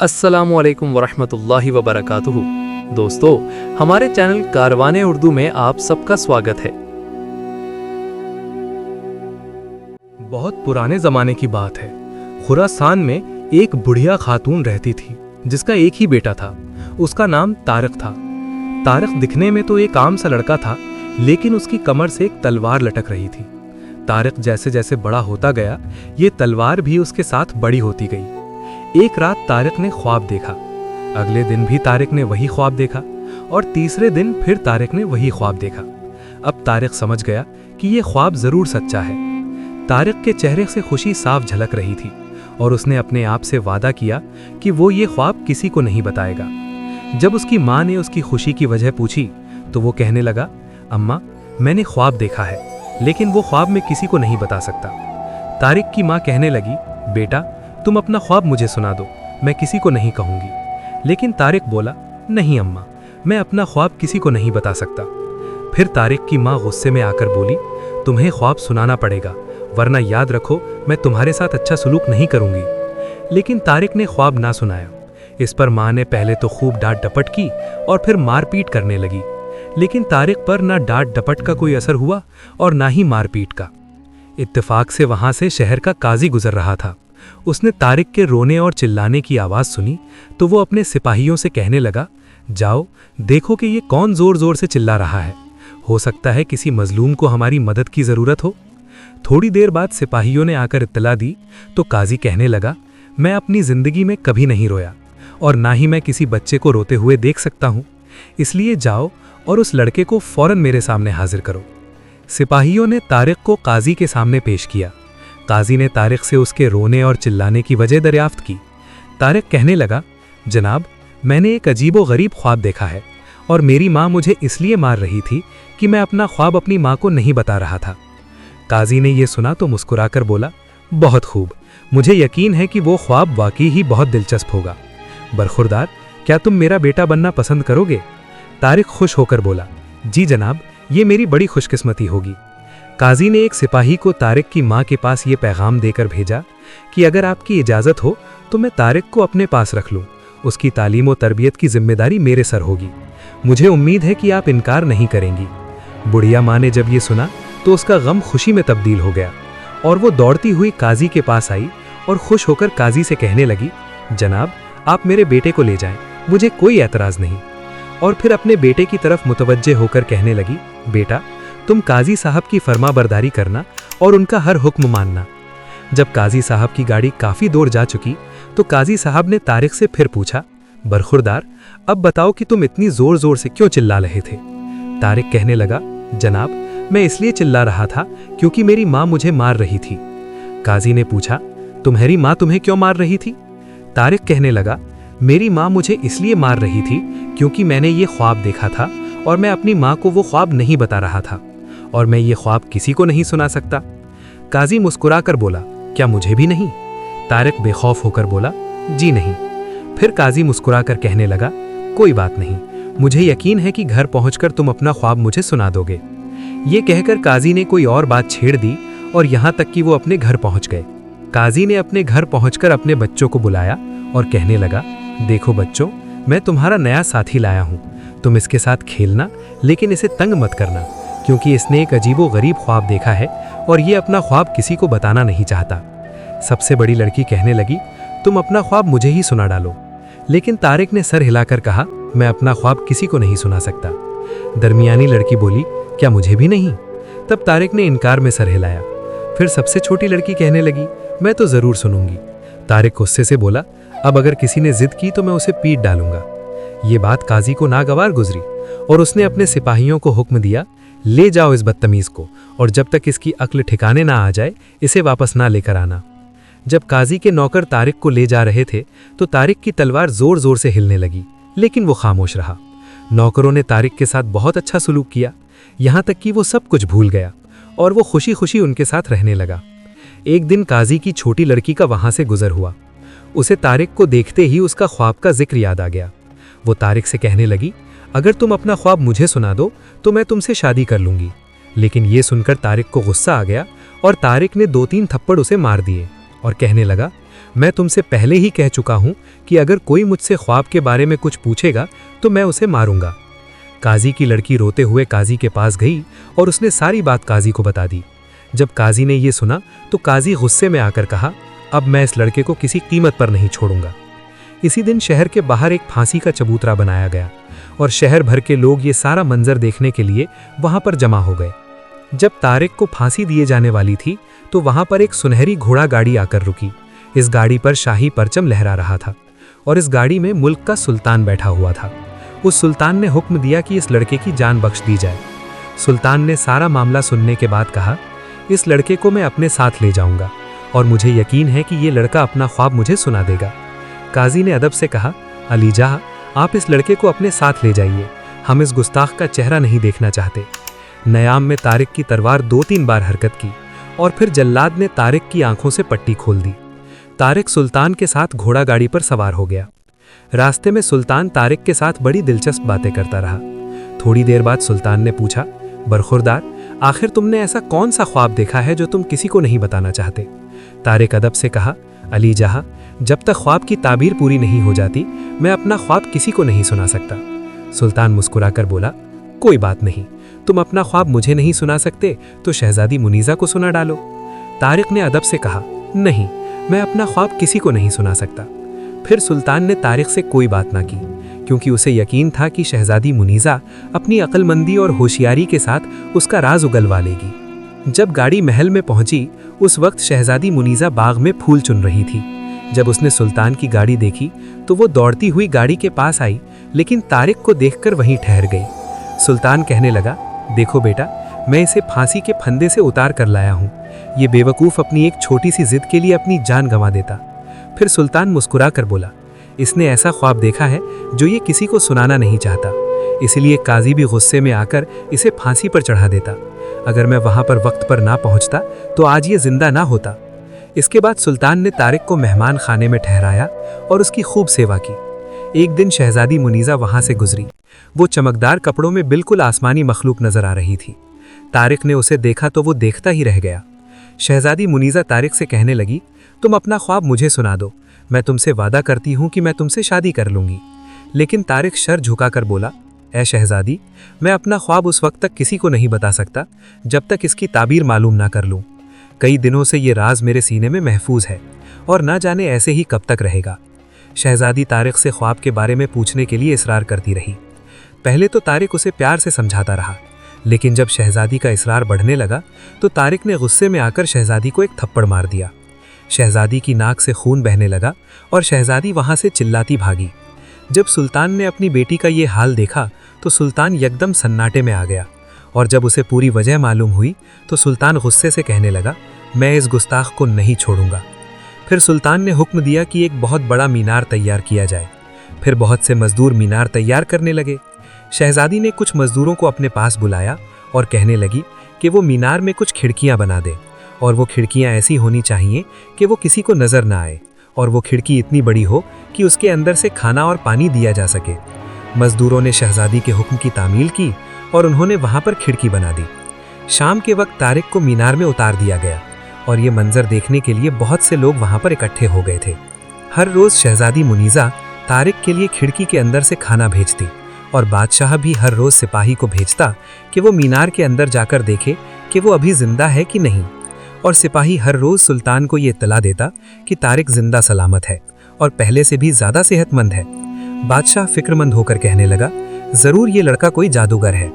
अस्सलामुअलैकुम वरहमतुल्लाहि वबरकातुहू। दोस्तों, हमारे चैनल कारवाने उर्दू में आप सबका स्वागत है। बहुत पुराने ज़माने की बात है। खुरासान में एक बुढ़िया खातून रहती थी जिसका एक ही बेटा था। उसका नाम तारिक था। तारिक दिखने में तो एक आम सा लड़का था, लेकिन उसकी कमर से एक तलवार लटक रही थी। तारिक जैसे जैसे बड़ा होता गया, ये तलवार भी उसके साथ बड़ी होती गई। एक रात तारिक ने ख्वाब देखा। अगले दिन भी तारिक ने वही ख्वाब देखा और तीसरे दिन फिर तारिक ने वही ख्वाब देखा। अब तारिक समझ गया कि ये ख्वाब जरूर सच्चा है। तारिक के चेहरे से खुशी साफ झलक रही थी और उसने अपने आप से वादा किया कि वो ये ख्वाब किसी को नहीं बताएगा। जब उसकी माँ ने उसकी खुशी की वजह पूछी तो वो कहने लगा, अम्मा, मैंने ख्वाब देखा है, लेकिन वो ख्वाब मैं किसी को नहीं बता सकता। तारिक की माँ कहने लगी, बेटा, तुम अपना ख्वाब मुझे सुना दो, मैं किसी को नहीं कहूंगी। लेकिन तारिक बोला, नहीं अम्मा, मैं अपना ख्वाब किसी को नहीं बता सकता। फिर तारिक की माँ गुस्से में आकर बोली, तुम्हें ख्वाब सुनाना पड़ेगा, वरना याद रखो मैं तुम्हारे साथ अच्छा सलूक नहीं करूंगी। लेकिन तारिक ने ख्वाब ना सुनाया। इस पर माँ ने पहले तो खूब डांट डपट की और फिर मारपीट करने लगी। लेकिन तारिक पर ना डांट डपट का कोई असर हुआ और ना ही मारपीट का। इत्तेफाक से वहां से शहर का काजी गुजर रहा था। उसने तारिक के रोने और चिल्लाने की आवाज़ सुनी तो वो अपने सिपाहियों से कहने लगा, जाओ देखो कि ये कौन जोर जोर से चिल्ला रहा है। हो सकता है किसी मजलूम को हमारी मदद की ज़रूरत हो। थोड़ी देर बाद सिपाहियों ने आकर इत्तला दी तो काजी कहने लगा, मैं अपनी ज़िंदगी में कभी नहीं रोया और ना ही मैं किसी बच्चे को रोते हुए देख सकता हूँ। इसलिए जाओ और उस लड़के को फ़ौरन मेरे सामने हाजिर करो। सिपाहियों ने तारिक को काजी के सामने पेश किया। काजी ने तारिक से उसके रोने और चिल्लाने की वजह दरियाफ्त की। तारिक कहने लगा, जनाब, मैंने एक अजीबो गरीब ख्वाब देखा है और मेरी माँ मुझे इसलिए मार रही थी कि मैं अपना ख्वाब अपनी माँ को नहीं बता रहा था। काजी ने यह सुना तो मुस्कुराकर बोला, बहुत खूब, मुझे यकीन है कि वो ख्वाब वाकई ही बहुत दिलचस्प होगा। बरखुरदार, क्या तुम मेरा बेटा बनना पसंद करोगे? तारिक खुश होकर बोला, जी जनाब, ये मेरी बड़ी खुशकिस्मती होगी। काजी ने एक सिपाही को तारिक की माँ के पास ये पैगाम देकर भेजा कि अगर आपकी इजाज़त हो तो मैं तारिक को अपने पास रख लूँ। उसकी तालीम व तरबियत की जिम्मेदारी मेरे सर होगी। मुझे उम्मीद है कि आप इनकार नहीं करेंगी। बुढ़िया माँ ने जब ये सुना तो उसका गम खुशी में तब्दील हो गया और वो दौड़ती हुई काजी के पास आई और खुश होकर काजी से कहने लगी, जनाब, आप मेरे बेटे को ले जाएं, मुझे कोई एतराज़ नहीं। और फिर अपने बेटे की तरफ मुतवज्जे होकर कहने लगी, बेटा, तुम काजी साहब की फरमाबरदारी करना और उनका हर हुक्म मानना। जब काजी साहब की गाड़ी काफ़ी दूर जा चुकी तो काजी साहब ने तारिक से फिर पूछा, बरखुरदार, अब बताओ कि तुम इतनी ज़ोर ज़ोर से क्यों चिल्ला रहे थे? तारिक कहने लगा, जनाब, मैं इसलिए चिल्ला रहा था क्योंकि मेरी माँ मुझे मार रही थी। काजी ने पूछा, तुम्हारी माँ तुम्हें क्यों मार रही थी? तारिक कहने लगा, मेरी माँ मुझे इसलिए मार रही थी क्योंकि मैंने ये ख्वाब देखा था और मैं अपनी माँ को वो ख्वाब नहीं बता रहा था और मैं ये ख्वाब किसी को नहीं सुना सकता। काजी मुस्कुराकर बोला, क्या मुझे भी नहीं? तारिक बेखौफ होकर बोला, जी नहीं। फिर काजी मुस्कुराकर कहने लगा, कोई बात नहीं, मुझे यकीन है कि घर पहुंचकर तुम अपना ख्वाब मुझे सुना दोगे। ये कहकर काजी ने कोई और बात छेड़ दी और यहाँ तक कि वो अपने घर पहुंच गए। काजी ने अपने घर पहुंचकर अपने बच्चों को बुलाया और कहने लगा, देखो बच्चों, मैं तुम्हारा नया साथी लाया हूँ। तुम इसके साथ खेलना, लेकिन इसे तंग मत करना, क्योंकि इसने एक अजीबो गरीब ख्वाब देखा है और ये अपना ख्वाब किसी को बताना नहीं चाहता। सबसे बड़ी लड़की कहने लगी, तुम अपना ख्वाब मुझे ही सुना डालो। लेकिन तारिक ने सर हिलाकर कहा, मैं अपना ख्वाब किसी को नहीं सुना सकता। दरमियानी लड़की बोली, क्या मुझे भी नहीं? तब तारिक ने इनकार में सर हिलाया। फिर सबसे छोटी लड़की कहने लगी, मैं तो ज़रूर सुनूंगी। तारिक गुस्से से बोला, अब अगर किसी ने जिद की तो मैं उसे पीट डालूंगा। ये बात काजी को नागवार गुजरी और उसने अपने सिपाहियों को हुक्म दिया, ले जाओ इस बदतमीज़ को और जब तक इसकी अक्ल ठिकाने ना आ जाए इसे वापस ना लेकर आना। जब काजी के नौकर तारिक को ले जा रहे थे तो तारिक की तलवार जोर जोर से हिलने लगी, लेकिन वो खामोश रहा। नौकरों ने तारिक के साथ बहुत अच्छा सलूक किया, यहाँ तक कि वो सब कुछ भूल गया और वो खुशी खुशी उनके साथ रहने लगा। एक दिन काजी की छोटी लड़की का वहाँ से गुजर हुआ। उसे तारिक को देखते ही उसका ख्वाब का जिक्र याद आ गया। वो तारिक से कहने लगी, अगर तुम अपना ख्वाब मुझे सुना दो तो मैं तुमसे शादी कर लूंगी। लेकिन ये सुनकर तारिक को गुस्सा आ गया और तारिक ने 2-3 थप्पड़ उसे मार दिए और कहने लगा, मैं तुमसे पहले ही कह चुका हूं कि अगर कोई मुझसे ख्वाब के बारे में कुछ पूछेगा तो मैं उसे मारूंगा। काजी की लड़की रोते हुए काजी के पास गई और उसने सारी बात काजी को बता दी। जब काजी ने यह सुना तो काजी गुस्से में आकर कहा, अब मैं इस लड़के को किसी कीमत पर नहीं छोड़ूंगा। इसी दिन शहर के बाहर एक फांसी का चबूतरा बनाया गया और शहर भर के लोग ये सारा मंजर देखने के लिए वहां पर जमा हो गए। जब तारिक को फांसी दिए जाने वाली थी तो वहां पर एक सुनहरी घोड़ा गाड़ी आकर रुकी। इस गाड़ी पर शाही परचम लहरा रहा था और इस गाड़ी में मुल्क का सुल्तान बैठा हुआ था। उस सुल्तान ने हुक्म दिया कि इस लड़के की जान बख्श दी जाए। सुल्तान ने सारा मामला सुनने के बाद कहा, इस लड़के को मैं अपने साथ ले जाऊंगा और मुझे यकीन है कि ये लड़का अपना ख्वाब मुझे सुना देगा। काजी ने अदब से कहा, अली जाह, आप इस लड़के को अपने साथ ले जाइए, हम इस गुस्ताख का चेहरा नहीं देखना चाहते। नयाम में तारिक की तलवार 2-3 बार हरकत की और फिर जल्लाद ने तारिक की आंखों से पट्टी खोल दी। तारिक सुल्तान के साथ घोड़ा गाड़ी पर सवार हो गया। रास्ते में सुल्तान तारिक के साथ बड़ी दिलचस्प बातें करता रहा। थोड़ी देर बाद सुल्तान ने पूछा, बरखुरदार, आखिर तुमने ऐसा कौन सा ख्वाब देखा है जो तुम किसी को नहीं बताना चाहते? तारिक अदब से कहा, अली जहाँ, जब तक ख्वाब की ताबीर पूरी नहीं हो जाती मैं अपना ख्वाब किसी को नहीं सुना सकता। सुल्तान मुस्कुराकर बोला, कोई बात नहीं, तुम अपना ख्वाब मुझे नहीं सुना सकते तो शहजादी मुनीजा को सुना डालो। तारिक ने अदब से कहा, नहीं, मैं अपना ख्वाब किसी को नहीं सुना सकता। फिर सुल्तान ने तारिक से कोई बात ना की क्योंकि उसे यकीन था कि शहजादी मुनीजा अपनी अक्लमंदी और होशियारी के साथ उसका राज उगलवा लेगी। जब गाड़ी महल में पहुंची उस वक्त शहजादी मुनीजा बाग में फूल चुन रही थी। जब उसने सुल्तान की गाड़ी देखी तो वो दौड़ती हुई गाड़ी के पास आई, लेकिन तारिक को देखकर वहीं ठहर गई। सुल्तान कहने लगा, देखो बेटा, मैं इसे फांसी के फंदे से उतार कर लाया हूँ। ये बेवकूफ़ अपनी एक छोटी सी जिद के लिए अपनी जान गंवा देता। फिर सुल्तान मुस्कुरा कर बोला, इसने ऐसा ख्वाब देखा है जो ये किसी को सुनाना नहीं चाहता, इसलिए काजी भी गुस्से में आकर इसे फांसी पर चढ़ा देता। अगर मैं वहां पर वक्त पर ना पहुंचता तो आज ये जिंदा ना होता। इसके बाद सुल्तान ने तारिक को मेहमान खाने में ठहराया और उसकी खूब सेवा की। एक दिन शहजादी मुनीजा वहां से गुजरी। वो चमकदार कपड़ों में बिल्कुल आसमानी मखलूक नजर आ रही थी। तारिक ने उसे देखा तो वो देखता ही रह गया। शहजादी मुनीजा तारिक से कहने लगी, तुम अपना ख्वाब मुझे सुना दो, मैं तुमसे वादा करती हूँ कि मैं तुमसे शादी कर लूँगी। लेकिन तारिक सर झुकाकर बोला, ऐ शहजादी, मैं अपना ख्वाब उस वक्त तक किसी को नहीं बता सकता जब तक इसकी ताबीर मालूम ना कर लूँ। कई दिनों से ये राज मेरे सीने में महफूज है और ना जाने ऐसे ही कब तक रहेगा। शहजादी तारिक से ख्वाब के बारे में पूछने के लिए इसरार करती रही। पहले तो तारिक उसे प्यार से समझाता रहा, लेकिन जब शहजादी का इसरार बढ़ने लगा तो तारिक ने गुस्से में आकर शहजादी को एक थप्पड़ मार दिया। शहजादी की नाक से खून बहने लगा और शहजादी वहां से चिल्लाती भागी। जब सुल्तान ने अपनी बेटी का ये हाल देखा तो सुल्तान एकदम सन्नाटे में आ गया और जब उसे पूरी वजह मालूम हुई तो सुल्तान गुस्से से कहने लगा, मैं इस गुस्ताख को नहीं छोड़ूंगा। फिर सुल्तान ने हुक्म दिया कि एक बहुत बड़ा मीनार तैयार किया जाए। फिर बहुत से मजदूर मीनार तैयार करने लगे। शहजादी ने कुछ मजदूरों को अपने पास बुलाया और कहने लगी कि वो मीनार में कुछ खिड़कियां बना दे और वो खिड़कियां ऐसी होनी चाहिए कि वो किसी को नजर ना आए और वो खिड़की इतनी बड़ी हो कि उसके अंदर से खाना और पानी दिया जा सके। मजदूरों ने शहजादी के हुक्म की तामील की और उन्होंने वहां पर खिड़की बना दी। शाम के वक्त तारिक को मीनार में उतार दिया गया और ये मंजर देखने के लिए बहुत से लोग वहां पर इकट्ठे हो गए थे। हर रोज शहजादी मुनीजा तारिक के लिए खिड़की के अंदर से खाना भेजती और बादशाह भी हर रोज सिपाही को भेजता कि वो मीनार के अंदर जाकर देखे कि वो अभी जिंदा है कि नहीं, और सिपाही हर रोज सुल्तान को ये इत्तला देता कि तारिक जिंदा सलामत है और पहले से भी ज्यादा सेहतमंद है। बादशाह फिक्रमंद होकर कहने लगा, जरूर ये लड़का कोई जादूगर है।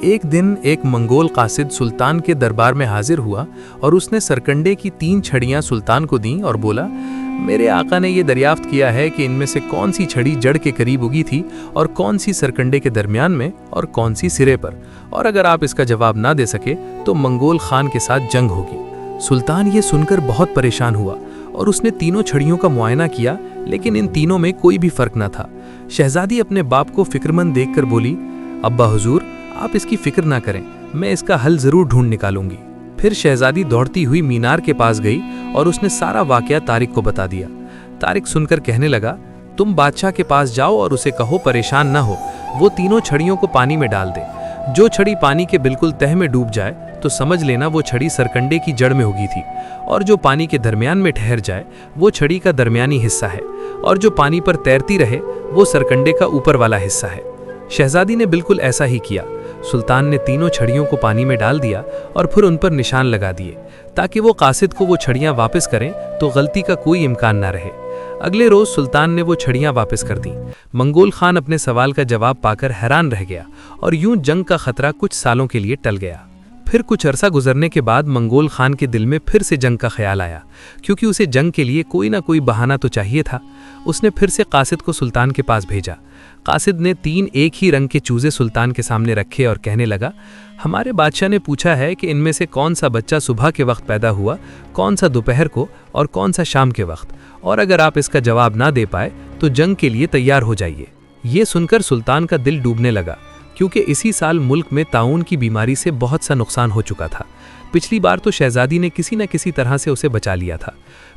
एक दिन एक मंगोल कासिद सुल्तान के दरबार में हाजिर हुआ और उसने सरकंडे की 3 छड़ियां सुल्तान को दी और बोला, मेरे आका ने यह दरियाफ्त किया है कि इनमें से कौन सी छड़ी जड़ के करीब उगी थी और कौन सी सरकंडे के दरमियान में और कौन सी सिरे पर, और अगर आप इसका जवाब ना दे सके तो मंगोल खान के साथ जंग होगी। सुल्तान ये सुनकर बहुत परेशान हुआ और उसने तीनों छड़ियों का मुआयना किया, लेकिन इन तीनों में कोई भी फर्क न था। शहजादी अपने बाप को फिक्रमंद देखकर बोली, अब्बा हुजूर, आप इसकी फिक्र ना करें, मैं इसका हल जरूर ढूंढ निकालूंगी। फिर शहजादी दौड़ती हुई मीनार के पास गई और उसने सारा वाकया तारिक को बता दिया। तारिक सुनकर कहने लगा, तुम बादशाह के पास जाओ और उसे कहो परेशान न हो, वो तीनों छड़ियों को पानी में डाल दे। जो छड़ी पानी के बिल्कुल तह में डूब जाए तो समझ लेना वो छड़ी सरकंडे की जड़ में उगी थी, और जो पानी के दरमियान में ठहर जाए वो छड़ी का दरमियानी हिस्सा है, और जो पानी पर तैरती रहे वो सरकंडे का ऊपर वाला हिस्सा है। शहजादी ने बिल्कुल ऐसा ही किया। सुल्तान ने तीनों छड़ियों को पानी में डाल दिया और फिर उन पर निशान लगा दिए ताकि वो कासिद को वो छड़ियां वापस करें तो गलती का कोई इम्कान ना रहे। अगले रोज सुल्तान ने वो छड़ियां वापस कर दी। मंगोल खान अपने सवाल का जवाब पाकर हैरान रह गया और यूं जंग का खतरा कुछ सालों के लिए टल गया। फिर कुछ अरसा गुजरने के बाद मंगोल खान के दिल में फिर से जंग का ख्याल आया, क्योंकि उसे जंग के लिए कोई ना कोई बहाना तो चाहिए था। उसने फिर से कासिद को सुल्तान के पास भेजा। कासिद ने 3 एक ही रंग के चूजे सुल्तान के सामने रखे और कहने लगा, हमारे बादशाह ने पूछा है कि इनमें से कौन सा बच्चा सुबह के वक्त पैदा हुआ, कौन सा दोपहर को और कौन सा शाम के वक्त, और अगर आप इसका जवाब ना दे पाए तो जंग के लिए तैयार हो जाइए। ये सुनकर सुल्तान का दिल डूबने लगा, क्योंकि इसी साल मुल्क में ताउन की बीमारी से बहुत सा नुकसान हो चुका था। पिछली बार तो शहजादी ने किसी न किसी तरह से उसे बचा लिया था।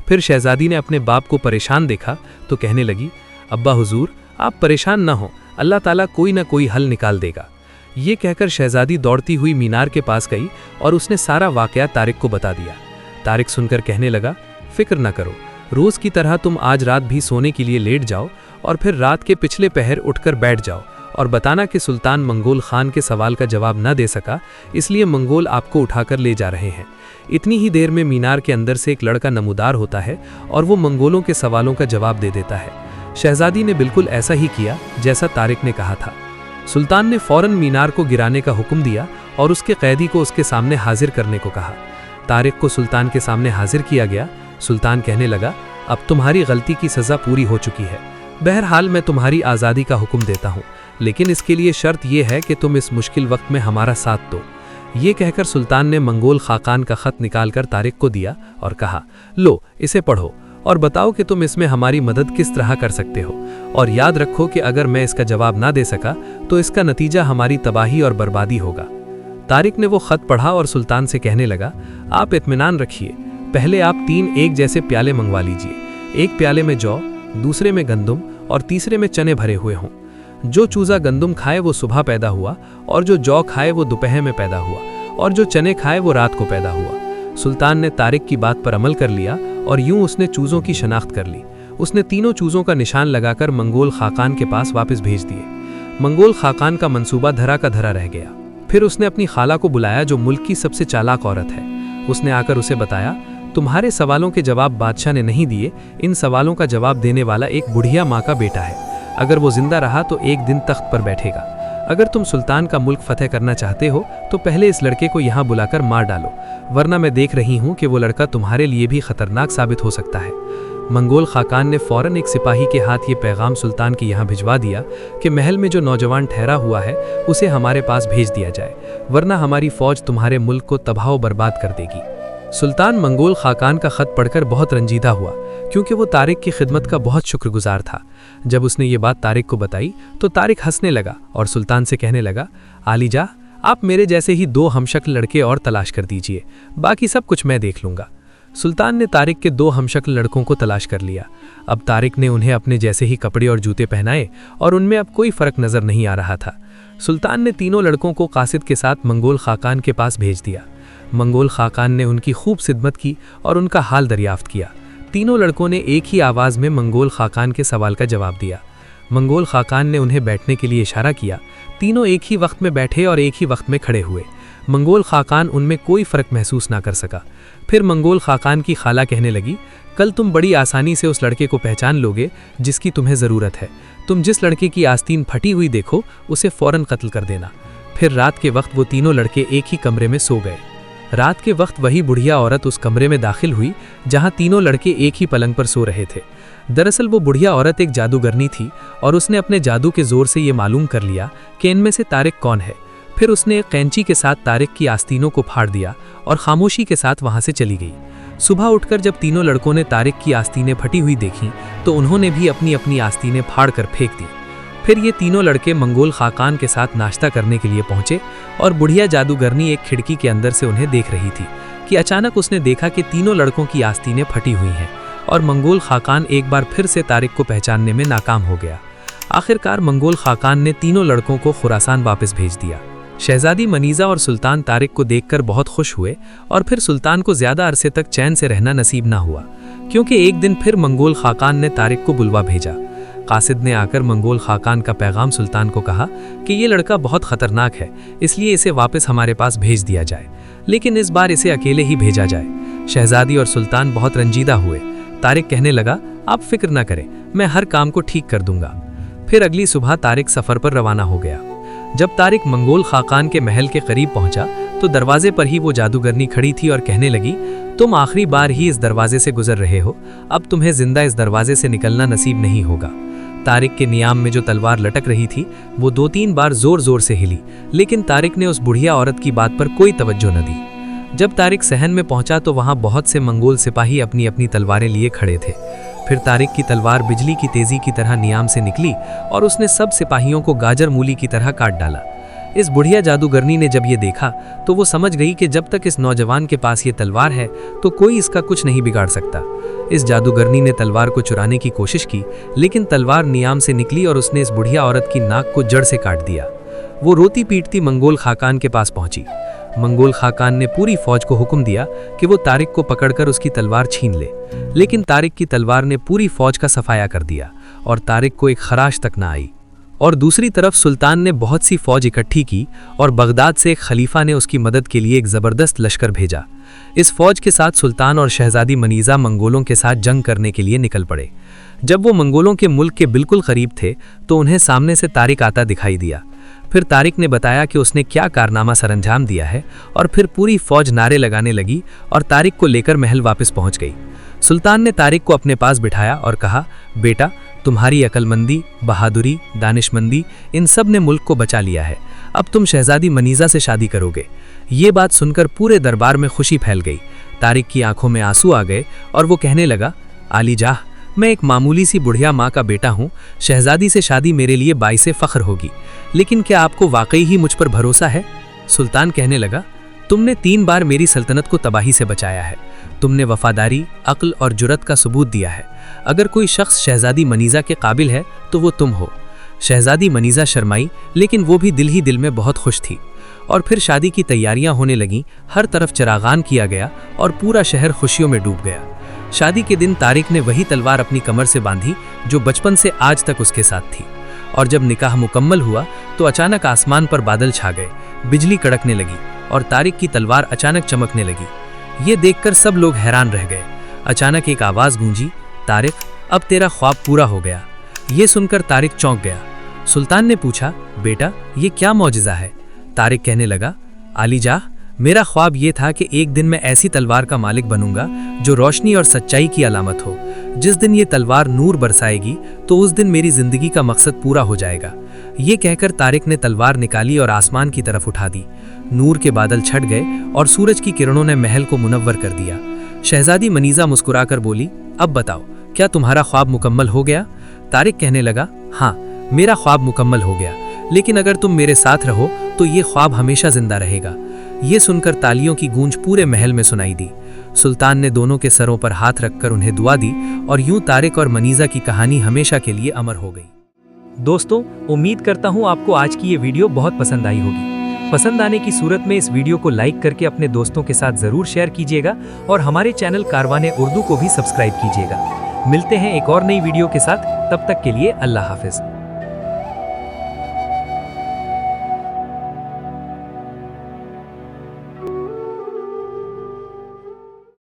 फिर शहजादी ने अपने बाप को परेशान देखा तो कहने लगी, अब्बा हुजूर, आप परेशान ना हो, अल्लाह ताला कोई ना कोई हल निकाल देगा। ये कहकर शहजादी दौड़ती हुई मीनार के पास गई और उसने सारा वाकया तारिक को बता दिया। तारिक सुनकर कहने लगा, फिक्र न करो, रोज़ की तरह तुम आज रात भी सोने के लिए लेट जाओ और फिर रात के पिछले पहर उठकर बैठ जाओ और बताना कि सुल्तान मंगोल खान के सवाल का जवाब न दे सका, इसलिए मंगोल आपको उठाकर ले जा रहे हैं। इतनी ही देर में मीनार के अंदर से एक लड़का नमूदार होता है और वो मंगोलों के सवालों का जवाब दे देता है। शहजादी ने बिल्कुल ऐसा ही किया जैसा तारिक ने कहा था। सुल्तान ने फौरन मीनार को गिराने का हुक्म दिया और उसके कैदी को उसके सामने हाजिर करने को कहा। तारिक को सुल्तान के सामने हाजिर किया गया। सुल्तान कहने लगा, अब तुम्हारी गलती की सज़ा पूरी हो चुकी है। बहरहाल मैं तुम्हारी आज़ादी का हुक्म देता हूँ, लेकिन इसके लिए शर्त यह है कि तुम इस मुश्किल वक्त में हमारा साथ दो। ये कहकर सुल्तान ने मंगोल खाकान का ख़त निकालकर तारिक को दिया और कहा, लो इसे पढ़ो और बताओ कि तुम इसमें हमारी मदद किस तरह कर सकते हो, और याद रखो कि अगर मैं इसका जवाब ना दे सका तो इसका नतीजा हमारी तबाही और बर्बादी होगा। तारिक ने वो ख़त पढ़ा और सुल्तान से कहने लगा, आप इत्मीनान रखिए, पहले आप 3 एक जैसे प्याले मंगवा लीजिए। एक प्याले में जौ, दूसरे में गंदुम और तीसरे में चने भरे हुए हों। जो चूज़ा गंदुम खाए वो सुबह पैदा हुआ, और जो जौ खाए वो दोपहर में पैदा हुआ, और जो चने खाए वो रात को पैदा हुआ। सुल्तान ने तारिक की बात पर अमल कर लिया और यूं उसने चूज़ों की शनाख्त कर ली। उसने तीनों चूज़ों का निशान लगाकर मंगोल खाकान के पास वापस भेज दिए। मंगोल खाकान का मंसूबा धरा का धरा रह गया। फिर उसने अपनी खाला को बुलाया, जो मुल्क की सबसे चालाक औरत है। उसने आकर उसे बताया, तुम्हारे सवालों के जवाब बादशाह ने नहीं दिए। इन सवालों का जवाब देने वाला एक बुढ़िया माँ का बेटा है। अगर वो जिंदा रहा तो एक दिन तख्त पर बैठेगा। अगर तुम सुल्तान का मुल्क फतेह करना चाहते हो तो पहले इस लड़के को यहाँ बुलाकर मार डालो, वरना मैं देख रही हूँ कि वो लड़का तुम्हारे लिए भी खतरनाक साबित हो सकता है। मंगोल खाकान ने फौरन एक सिपाही के हाथ ये पैगाम सुल्तान के यहाँ भिजवा दिया कि महल में जो नौजवान ठहरा हुआ है उसे हमारे पास भेज दिया जाए, वरना हमारी फौज तुम्हारे मुल्क को तबाह व बर्बाद कर देगी। सुल्तान मंगोल खाकान का खत पढ़कर बहुत रंजीदा हुआ, क्योंकि वो तारिक की खिदमत का बहुत शुक्रगुजार था। जब उसने ये बात तारिक को बताई तो तारिक हंसने लगा और सुल्तान से कहने लगा, आलीजा, आप मेरे जैसे ही 2 हमशक्ल लड़के और तलाश कर दीजिए, बाकी सब कुछ मैं देख लूँगा। सुल्तान ने तारिक के 2 हमशक्ल लड़कों को तलाश कर लिया। अब तारिक ने उन्हें अपने जैसे ही कपड़े और जूते पहनाए और उनमें अब कोई फ़र्क नज़र नहीं आ रहा था। सुल्तान ने तीनों लड़कों को कासिद के साथ मंगोल खाकान के पास भेज दिया। मंगोल खाकान ने उनकी खूब खिदमत की और उनका हाल दरियाफ्त किया। तीनों लड़कों ने एक ही आवाज़ में मंगोल खाकान के सवाल का जवाब दिया। मंगोल खाकान ने उन्हें बैठने के लिए इशारा किया। तीनों एक ही वक्त में बैठे और एक ही वक्त में खड़े हुए। मंगोल खाकान उनमें कोई फ़र्क महसूस ना कर सका। फिर मंगोल खाकान की खाला कहने लगी, कल तुम बड़ी आसानी से उस लड़के को पहचान लोगे जिसकी तुम्हें ज़रूरत है। तुम जिस लड़के की आस्तीन फटी हुई देखो उसे फ़ौरन कत्ल कर देना। फिर रात के वक्त वो तीनों लड़के एक ही कमरे में सो गए। रात के वक्त वही बुढ़िया औरत उस कमरे में दाखिल हुई जहां तीनों लड़के एक ही पलंग पर सो रहे थे। दरअसल वो बुढ़िया औरत एक जादूगरनी थी और उसने अपने जादू के जोर से ये मालूम कर लिया कि इनमें से तारिक कौन है। फिर उसने एक कैंची के साथ तारिक की आस्तीनों को फाड़ दिया और खामोशी के साथ वहां से चली गई। सुबह उठकर जब तीनों लड़कों ने तारिक की आस्तीनें फटी हुई देखीं तो उन्होंने भी अपनी अपनी आस्तीनें फाड़ कर फेंक दी। फिर ये तीनों लड़के मंगोल खाकान के साथ नाश्ता करने के लिए पहुंचे और बुढ़िया जादूगरनी एक खिड़की के अंदर से उन्हें देख रही थी कि अचानक उसने देखा कि तीनों लड़कों की आस्तीनें फटी हुई हैं और मंगोल खाकान एक बार फिर से तारिक को पहचानने में नाकाम हो गया। आखिरकार मंगोल खाकान ने तीनों लड़कों को खुरासान वापस भेज दिया। शहजादी मनीज़ा और सुल्तान तारिक को देखकर बहुत खुश हुए और फिर सुल्तान को ज़्यादा अरसे तक चैन से रहना नसीब ना हुआ, क्योंकि एक दिन फिर मंगोल खाकान ने तारिक को बुलवा भेजा। कासिद ने आकर मंगोल खाकान का पैगाम सुल्तान को कहा कि ये लड़का बहुत खतरनाक है, इसलिए इसे वापस हमारे पास भेज दिया जाए, लेकिन इस बार इसे अकेले ही भेजा जाए। शहजादी और सुल्तान बहुत रंजीदा हुए। तारिक कहने लगा, आप फिक्र न करें, मैं हर काम को ठीक कर दूंगा। फिर अगली सुबह तारिक सफ़र पर रवाना हो गया। जब तारिक मंगोल खाकान के महल के करीब पहुंचा तो दरवाजे पर ही वो जादूगरनी खड़ी थी और कहने लगी, तुम आखिरी बार ही इस दरवाजे से गुजर रहे हो, अब तुम्हें जिंदा इस दरवाजे से निकलना नसीब नहीं होगा। तारिक के नियाम में जो तलवार लटक रही थी वो 2-3 बार जोर जोर से हिली, लेकिन तारिक ने उस बुढ़िया औरत की बात पर कोई तवज्जो न दी। जब तारिक सहन में पहुंचा तो वहां बहुत से मंगोल सिपाही अपनी अपनी तलवारें लिए खड़े थे। फिर तारिक की तलवार बिजली की तेजी की तरह नियाम से निकली और उसने सब सिपाहियों को गाजर मूली की तरह काट डाला। इस बुढ़िया जादूगरनी ने जब ये देखा तो वो समझ गई कि जब तक इस नौजवान के पास ये तलवार है तो कोई इसका कुछ नहीं बिगाड़ सकता। इस जादूगरनी ने तलवार को चुराने की कोशिश की, लेकिन तलवार नियाम से निकली और उसने इस बुढ़िया औरत की नाक को जड़ से काट दिया। वो रोती पीटती मंगोल खाकान के पास पहुंची। मंगोल खाकान ने पूरी फौज को हुक्म दिया कि वो तारिक को पकड़कर उसकी तलवार छीन ले, लेकिन तारिक की तलवार ने पूरी फौज का सफाया कर दिया और तारिक को एक खराश तक न आई। और दूसरी तरफ सुल्तान ने बहुत सी फौज इकट्ठी की और बगदाद से एक खलीफा ने उसकी मदद के लिए एक ज़बरदस्त लश्कर भेजा। इस फौज के साथ सुल्तान और शहजादी मनीज़ा मंगोलों के साथ जंग करने के लिए निकल पड़े। जब वो मंगोलों के मुल्क के बिल्कुल करीब थे तो उन्हें सामने से तारिक आता दिखाई दिया। फिर तारिक ने बताया कि उसने क्या कारनामा सरअंजाम दिया है और फिर पूरी फौज नारे लगाने लगी और तारिक को लेकर महल वापस पहुंच गई। सुल्तान ने तारिक को अपने पास बिठाया और कहा, बेटा, तुम्हारी अकलमंदी, बहादुरी, दानिशमंदी, इन सब ने मुल्क को बचा लिया है। अब तुम शहजादी मनीज़ा से शादी करोगे। ये बात सुनकर पूरे दरबार में खुशी फैल गई। तारिक की आंखों में आंसू आ गए और वो कहने लगा, आली जाह, मैं एक मामूली सी बुढ़िया माँ का बेटा हूँ, शहजादी से शादी मेरे लिए बाइसे फ़ख्र होगी, लेकिन क्या आपको वाकई ही मुझ पर भरोसा है? सुल्तान कहने लगा, तुमने 3 बार मेरी सल्तनत को तबाही से बचाया है। तुमने वफादारी, अक्ल और जुरत का सबूत दिया है। अगर कोई शख्स शहजादी मनीज़ा के काबिल है तो वो तुम हो। शहजादी मनीज़ा शर्माई, लेकिन वो भी दिल ही दिल में बहुत खुश थी। और फिर शादी की तैयारियां होने लगीं, हर तरफ चरागान किया गया और पूरा शहर खुशियों में डूब गया। शादी के दिन तारिक ने वही तलवार अपनी कमर से बांधी जो बचपन से आज तक उसके साथ थी। और जब निकाह मुकम्मल हुआ तो अचानक आसमान पर बादल छा गए, बिजली कड़कने लगी और तारिक की तलवार अचानक चमकने लगी। ये देखकर सब लोग हैरान रह गए। अचानक एक आवाज़ गूंजी, तारिक, अब तेरा ख्वाब पूरा हो गया। ये सुनकर तारिक चौंक गया। सुल्तान ने पूछा, बेटा, ये क्या मौजिज़ा है? तारिक कहने लगा, आली जाह, मेरा ख्वाब ये था कि एक दिन मैं ऐसी तलवार का मालिक बनूंगा जो रोशनी और सच्चाई की अलामत हो। जिस दिन ये तलवार नूर बरसाएगी तो उस दिन मेरी जिंदगी का मकसद पूरा हो जाएगा। ये कहकर तारिक ने तलवार निकाली और आसमान की तरफ उठा दी। नूर के बादल छट गए और सूरज की किरणों ने महल को मुनव्वर कर दिया। शहजादी मनीज़ा मुस्कुराकर बोली, अब बताओ, क्या तुम्हारा ख्वाब मुकम्मल हो गया? तारिक कहने लगा, हाँ, मेरा ख्वाब मुकम्मल हो गया, लेकिन अगर तुम मेरे साथ रहो तो ये ख्वाब हमेशा जिंदा रहेगा। ये सुनकर तालियों की गूंज पूरे महल में सुनाई दी। सुल्तान ने दोनों के सरों पर हाथ रखकर उन्हें दुआ दी और यूं तारिक और मनीज़ा की कहानी हमेशा के लिए अमर हो गई। दोस्तों, उम्मीद करता हूँ आपको आज की ये वीडियो बहुत पसंद आई होगी। पसंद आने की सूरत में इस वीडियो को लाइक करके अपने दोस्तों के साथ ज़रूर शेयर कीजिएगा और हमारे चैनल कारवाने उर्दू को भी सब्सक्राइब कीजिएगा। मिलते हैं एक और नई वीडियो के साथ, तब तक के लिए अल्लाह हाफिज़।